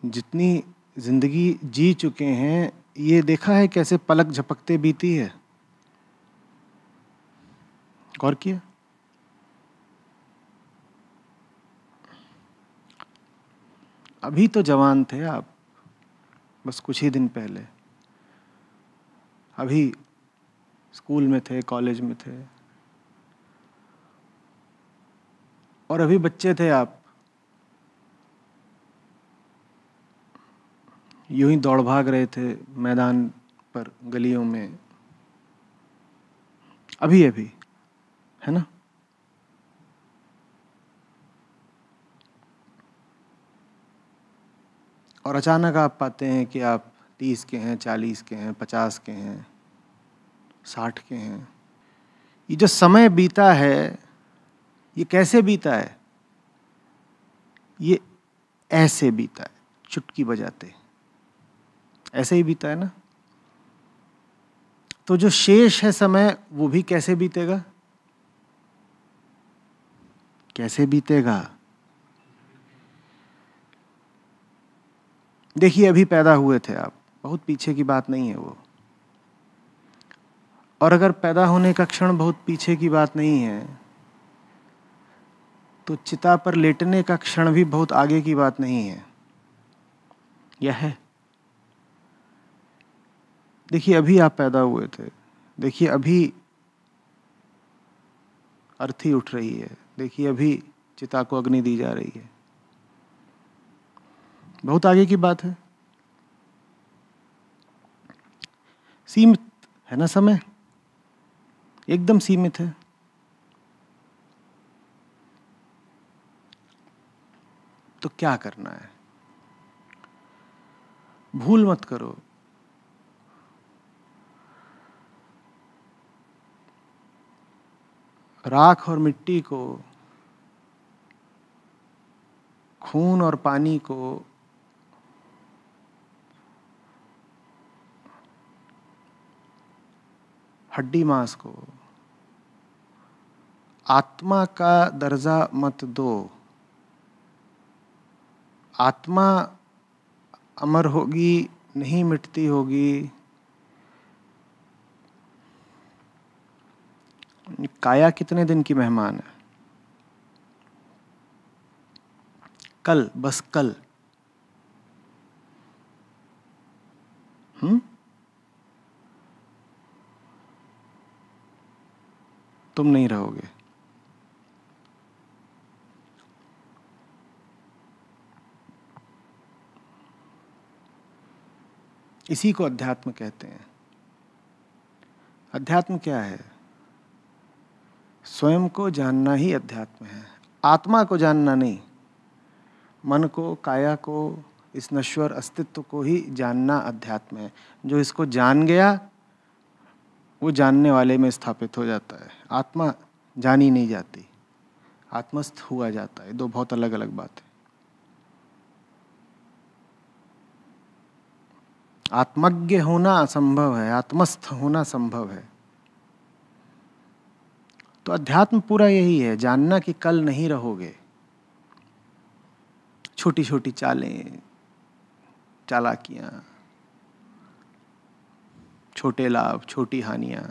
जितनी जिंदगी जी चुके हैं, ये देखा है कैसे पलक झपकते बीती है? गौर किया? अभी तो जवान थे आप, बस कुछ ही दिन पहले। अभी स्कूल में थे, कॉलेज में थे, और अभी बच्चे थे आप। यूं ही दौड़ भाग रहे थे मैदान पर, गलियों में। अभी अभी, है ना? और अचानक आप पाते हैं कि आप 30 के हैं, 40 के हैं, 50 के हैं, 60 के हैं। ये जो समय बीता है, ये कैसे बीता है? ये ऐसे बीता है, चुटकी बजाते। ऐसे ही बीता है ना? तो जो शेष है समय, वो भी कैसे बीतेगा? कैसे बीतेगा? देखिए, अभी पैदा हुए थे आप, बहुत पीछे की बात नहीं है वो। और अगर पैदा होने का क्षण बहुत पीछे की बात नहीं है, तो चिता पर लेटने का क्षण भी बहुत आगे की बात नहीं है। यह है। देखिए, अभी आप पैदा हुए थे। देखिए, अभी अर्थी उठ रही है। देखिए, अभी चिता को अग्नि दी जा रही है। बहुत आगे की बात है। सीमित है ना समय? एकदम सीमित है। तो क्या करना है? भूल मत करो। राख और मिट्टी को, खून और पानी को, हड्डी मांस को, आत्मा का दर्जा मत दो। आत्मा अमर होगी, नहीं मिटती होगी। काया कितने दिन की मेहमान है? कल, बस कल। तुम नहीं रहोगे। इसी को अध्यात्म कहते हैं। अध्यात्म क्या है? स्वयं को जानना ही अध्यात्म है। आत्मा को जानना नहीं। मन को, काया को, इस नश्वर अस्तित्व को ही जानना अध्यात्म है। जो इसको जान गया, वो जानने वाले में स्थापित हो जाता है। आत्मा जानी नहीं जाती, आत्मस्थ हुआ जाता है। दो बहुत अलग अलग बात है। आत्मज्ञ होना असंभव है, आत्मस्थ होना संभव है। तो अध्यात्म पूरा यही है, जानना कि कल नहीं रहोगे। छोटी छोटी चालें, चालाकियां, छोटे लाभ, छोटी हानियां,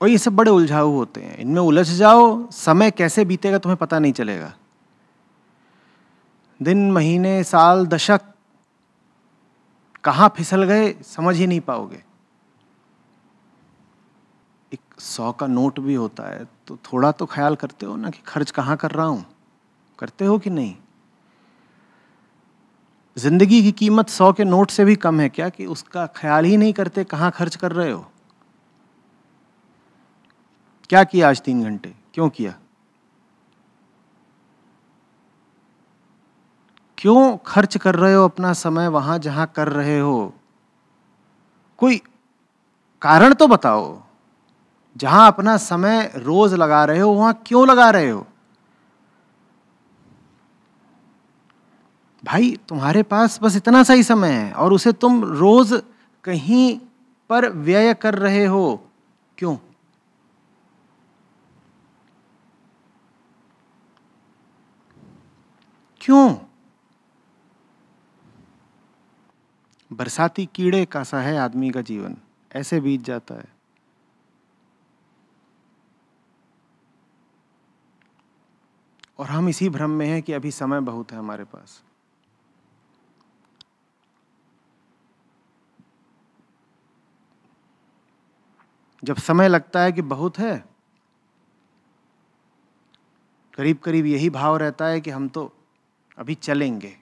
और ये सब बड़े उलझाऊ होते हैं। इनमें उलझ जाओ, समय कैसे बीतेगा तुम्हें पता नहीं चलेगा। दिन, महीने, साल, दशक कहाँ फिसल गए समझ ही नहीं पाओगे। एक 100 का नोट भी होता है तो थोड़ा तो ख्याल करते हो ना कि खर्च कहाँ कर रहा हूं। करते हो कि नहीं? जिंदगी की कीमत 100 के नोट से भी कम है क्या कि उसका ख्याल ही नहीं करते कहाँ खर्च कर रहे हो? क्या किया आज 3 घंटे? क्यों किया? क्यों खर्च कर रहे हो अपना समय वहां जहां कर रहे हो? कोई कारण तो बताओ। जहां अपना समय रोज लगा रहे हो, वहां क्यों लगा रहे हो? भाई, तुम्हारे पास बस इतना सा ही समय है और उसे तुम रोज कहीं पर व्यय कर रहे हो। क्यों? क्यों? बरसाती कीड़े का सा है आदमी का जीवन, ऐसे बीत जाता है। और हम इसी भ्रम में हैं कि अभी समय बहुत है हमारे पास। जब समय लगता है कि बहुत है, करीब करीब यही भाव रहता है कि हम तो अभी चलेंगे।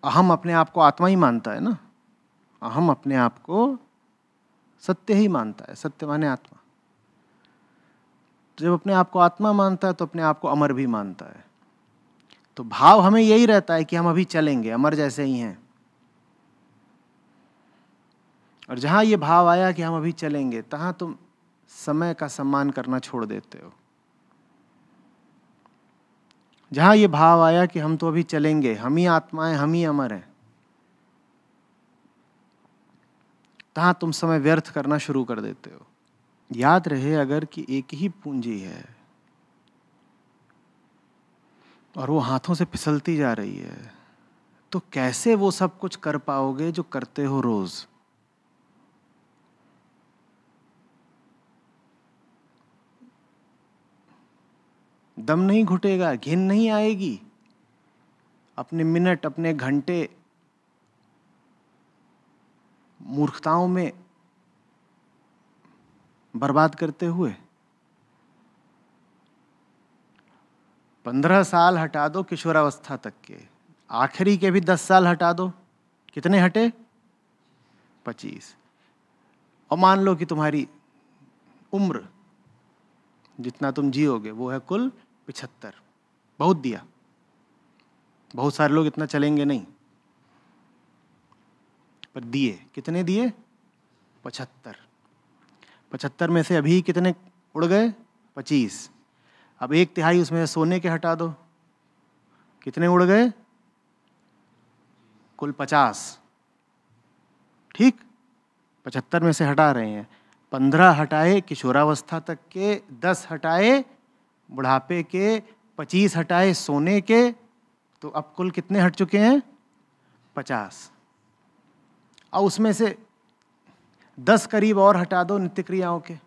अहम अपने आप को आत्मा ही मानता है ना, अहम अपने आप को सत्य ही मानता है, सत्य माने आत्मा। जब अपने आप को आत्मा मानता है तो अपने आप को अमर भी मानता है। तो भाव हमें यही रहता है कि हम अभी चलेंगे, अमर जैसे ही हैं। और जहां ये भाव आया कि हम अभी चलेंगे, तहां तुम समय का सम्मान करना छोड़ देते हो। जहां ये भाव आया कि हम तो अभी चलेंगे, हम ही आत्मा हैं, हम ही अमर हैं, तहां तुम समय व्यर्थ करना शुरू कर देते हो। याद रहे अगर कि एक ही पूंजी है और वो हाथों से फिसलती जा रही है, तो कैसे वो सब कुछ कर पाओगे जो करते हो रोज? दम नहीं घुटेगा, घिन नहीं आएगी, अपने मिनट, अपने घंटे मूर्खताओं में बर्बाद करते हुए। 15 साल हटा दो किशोरावस्था तक के, आखिरी के भी 10 साल हटा दो, कितने हटे? 25। और मान लो कि तुम्हारी उम्र जितना तुम जियोगे वो है कुल 75। बहुत दिया, बहुत सारे लोग इतना चलेंगे नहीं, पर दिए, कितने दिए? 75। 75 में से अभी कितने उड़ गए? 25। अब 1/3 उसमें सोने के हटा दो, कितने उड़ गए? कुल 50। ठीक, 75 में से हटा रहे हैं, 15 हटाए किशोरावस्था तक के, 10 हटाए बुढ़ापे के, 25 हटाए सोने के, तो अब कुल कितने हट चुके हैं? 50। और उसमें से 10 करीब और हटा दो नित्य क्रियाओं के।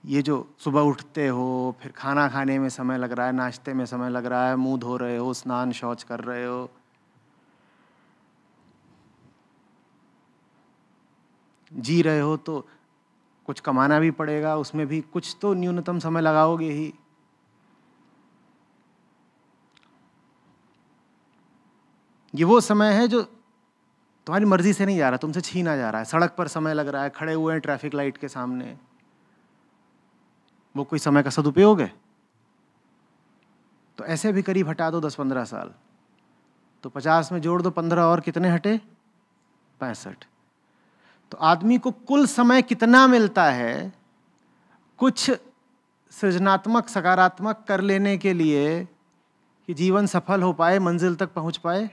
ये जो सुबह उठते हो, फिर खाना खाने में समय लग रहा है, नाश्ते में समय लग रहा है, मुंह धो रहे हो, स्नान शौच कर रहे हो, जी रहे हो, तो कुछ कमाना भी पड़ेगा, उसमें भी कुछ तो न्यूनतम समय लगाओगे ही। ये वो समय है जो तुम्हारी मर्जी से नहीं जा रहा, तुमसे छीना जा रहा है। सड़क पर समय लग रहा है, खड़े हुए हैं ट्रैफिक लाइट के सामने, वो कोई समय का सदुपयोग है? तो ऐसे भी करीब हटा दो 10-15 साल, तो 50 में जोड़ दो 15 और, कितने हटे? 65। तो आदमी को कुल समय कितना मिलता है कुछ सृजनात्मक, सकारात्मक कर लेने के लिए कि जीवन सफल हो पाए, मंजिल तक पहुंच पाए?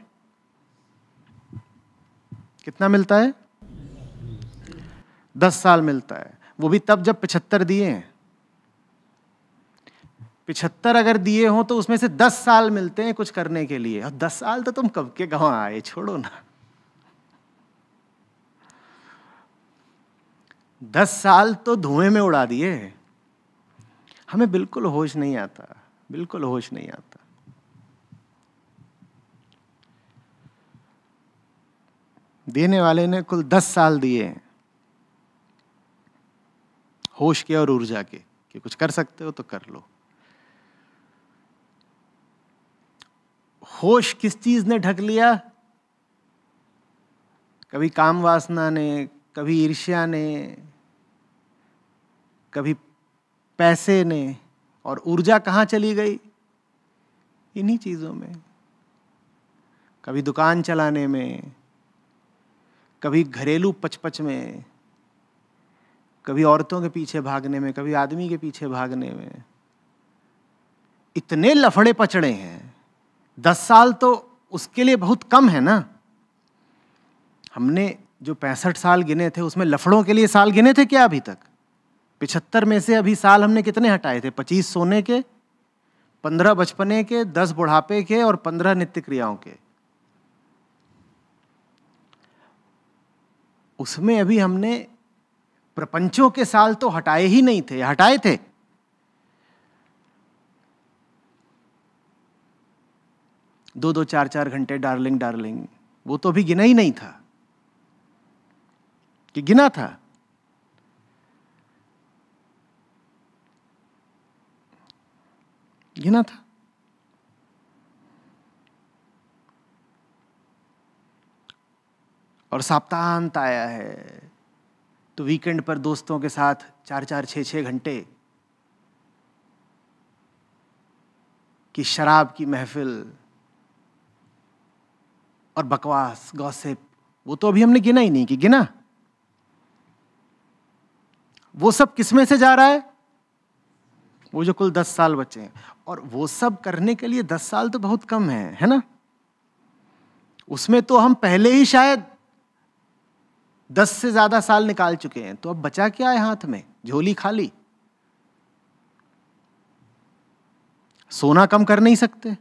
कितना मिलता है? 10 साल मिलता है, वो भी तब जब 75 दिए हैं। 75 अगर दिए हो तो उसमें से 10 साल मिलते हैं कुछ करने के लिए, और 10 साल तो तुम कब के गंवा आए, छोड़ो ना। 10 साल तो धुएं में उड़ा दिए। हमें बिल्कुल होश नहीं आता, बिल्कुल होश नहीं आता। देने वाले ने कुल 10 साल दिए हैं होश के और ऊर्जा के, कि कुछ कर सकते हो तो कर लो। होश किस चीज ने ढक लिया? कभी काम वासना ने, कभी ईर्ष्या ने, कभी पैसे ने, और ऊर्जा कहाँ चली गई? इन्हीं चीजों में। कभी दुकान चलाने में, कभी घरेलू पचपच में, कभी औरतों के पीछे भागने में, कभी आदमी के पीछे भागने में। इतने लफड़े पचड़े हैं। 10 साल तो उसके लिए बहुत कम है ना। हमने जो 65 साल गिने थे उसमें लफड़ों के लिए साल गिने थे क्या अभी तक? 75 में से अभी साल हमने कितने हटाए थे? 25 सोने के, 15 बचपने के, 10 बुढ़ापे के और 15 नित्य क्रियाओं के। उसमें अभी हमने प्रपंचों के साल तो हटाए ही नहीं थे, हटाए थे? दो दो चार चार घंटे डार्लिंग डार्लिंग, वो तो अभी गिना ही नहीं था कि गिना था? गिना था। और सप्ताहांत आया है तो वीकेंड पर दोस्तों के साथ 4-4, 6-6 घंटे की शराब की महफिल और बकवास, गॉसिप, वो तो अभी हमने गिना ही नहीं कि गिना। वो सब किसमें से जा रहा है? वो जो कुल 10 साल बचे हैं। और वो सब करने के लिए 10 साल तो बहुत कम है ना? उसमें तो हम पहले ही शायद 10 से ज्यादा साल निकाल चुके हैं। तो अब बचा क्या है हाथ में? झोली खाली। सोना कम कर नहीं सकते।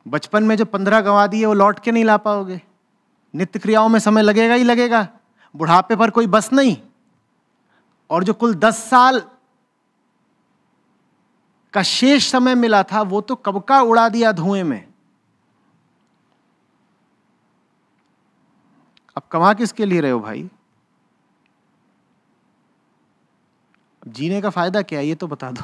बचपन में जो 15 गंवा दिए वो लौट के नहीं ला पाओगे। नित्य क्रियाओं में समय लगेगा ही लगेगा। बुढ़ापे पर कोई बस नहीं। और जो कुल 10 साल का शेष समय मिला था वो तो कब का उड़ा दिया धुएं में। अब कमा किसके लिए रहे हो भाई? जीने का फायदा क्या है ये तो बता दो।